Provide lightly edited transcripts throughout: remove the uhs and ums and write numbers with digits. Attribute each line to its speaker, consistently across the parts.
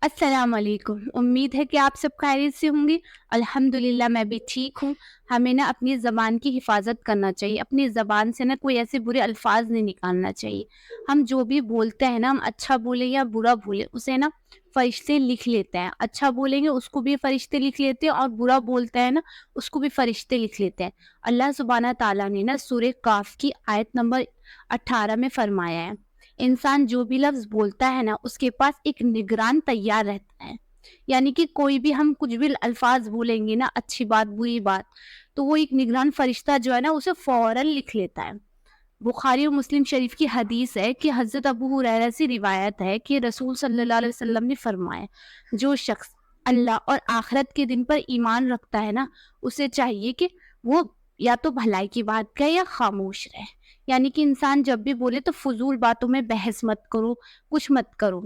Speaker 1: अस्सलाम वालेकुम। उम्मीद है कि आप सब खैरियत से होंगे। अल्हम्दुलिल्लाह मैं भी ठीक हूँ। हमें ना अपनी ज़बान की हिफाज़त करना चाहिए। अपनी ज़बान से ना कोई ऐसे बुरे अल्फ़ाज़ नहीं निकालना चाहिए। हम जो भी बोलते हैं ना, हम अच्छा बोले या बुरा बोले, उसे ना फ़रिश्ते लिख लेते हैं। अच्छा बोलेंगे उसको भी फ़रिश्ते लिख लेते हैं, और बुरा बोलते हैं ना, उसको भी फ़रिश्ते लिख लेते हैं। अल्लाह सुब्हाना ताला ने ना सूरह काफ़ की आयत नंबर 18 में फ़रमाया है, इंसान जो भी लफ्ज़ बोलता है ना, उसके पास एक निगरान तैयार रहता है। यानी कि कोई भी हम कुछ भी अल्फ़ाज़ बोलेंगे ना, अच्छी बात, बुरी बात, तो वो एक निगरान फ़रिश्ता जो है ना, उसे फ़ौरन लिख लेता है। बुखारी और मुस्लिम शरीफ की हदीस है कि हज़रत अबू हुरैरा से रिवायत है कि रसूल सल्लल्लाहु अलैहि वसल्लम ने फरमाया, जो शख्स अल्लाह और आखिरत के दिन पर ईमान रखता है ना, उसे चाहिए कि वो या तो भलाई की बात कहे या खामोश रहे। यानी कि इंसान जब भी बोले तो फजूल बातों में बहस मत करो, कुछ मत करो,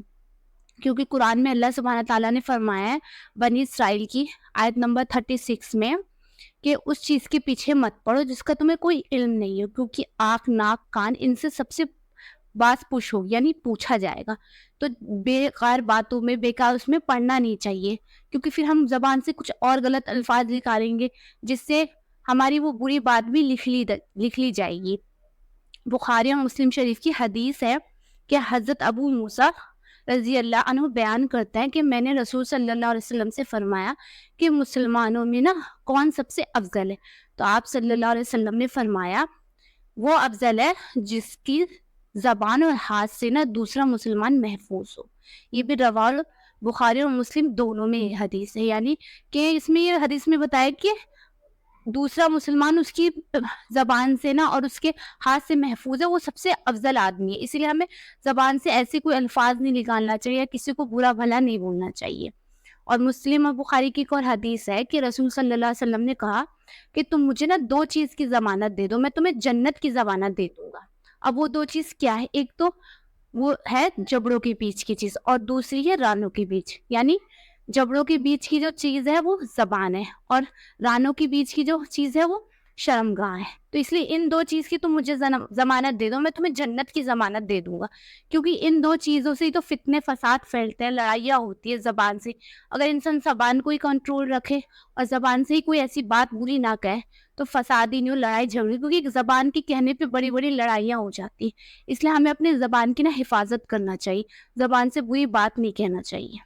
Speaker 1: क्योंकि कुरान में अल्लाह सुब्हानहू तआला ने फरमाया है बनी इसराइल की आयत नंबर 36 में कि उस चीज़ के पीछे मत पड़ो जिसका तुम्हें कोई इल्म नहीं हो, क्योंकि आँख, नाक, कान इनसे सबसे बात पूछो यानी पूछा जाएगा। तो बेकार बातों में, बेकार उसमें पढ़ना नहीं चाहिए, क्योंकि फिर हम ज़बान से कुछ और गलत अल्फ़ाज़ निकालेंगे, जिससे हमारी वो बुरी बात भी लिख ली जाएगी। बुखारी और मुस्लिम शरीफ की हदीस है कि हज़रत अबू मूसा रज़ी अल्लाह अन्हु बयान करते हैं कि मैंने रसूल सल्लल्लाहु अलैहि वसल्लम से फरमाया कि मुसलमानों में ना कौन सबसे अफ़ज़ल है? तो आप सल्लल्लाहु अलैहि वसल्लम ने फरमाया, वो अफ़ज़ल है जिसकी ज़बान और हाथ से ना दूसरा मुसलमान महफूज़ हो। ये भी रवाल बुखारी और मुस्लिम दोनों में ये हदीस है, यानी कि इसमें ये हदीस में बताया कि दूसरा मुसलमान उसकी ज़बान से ना और उसके हाथ से महफूज़ है, वो सबसे अफ़ज़ल आदमी है। इसीलिए हमें ज़बान से ऐसे कोई अल्फ़ाज़ नहीं निकालना चाहिए या किसी को बुरा-भला नहीं बोलना चाहिए। और मुस्लिम और बुखारी की एक और हदीस है कि रसूल सल्लल्लाहु अलैहि वसल्लम ने कहा कि तुम मुझे ना 2 चीज़ की ज़मानत दे दो, मैं तुम्हें जन्नत की ज़मानत दे दूँगा। अब वो 2 चीज़ क्या है? एक तो वो है जबड़ों के बीच की चीज़, और दूसरी है रानों के बीच। यानी जबड़ों के बीच की जो चीज़ है वो ज़बान है, और रानों के बीच की जो चीज़ है वो शर्मगाह है। तो इसलिए इन 2 चीज़ की तुम मुझे ज़मानत दे दो, मैं तुम्हें जन्नत की ज़मानत दे दूँगा। क्योंकि इन 2 चीज़ों से ही तो फ़ितने फ़साद फैलते हैं, लड़ाइयाँ होती है ज़बान से। अगर इंसान ज़बान को ही कंट्रोल रखे और ज़बान से ही कोई ऐसी बात बुरी ना कहे, तो फ़साद ही नहीं हो, लड़ाई झगड़े, क्योंकि एक ज़बान के कहने पे बड़ी-बड़ी लड़ाइयाँ हो जाती हैं। इसलिए हमें अपनी ज़बान की ना हिफ़ाज़त करना चाहिए, ज़बान से बुरी बात नहीं कहना चाहिए।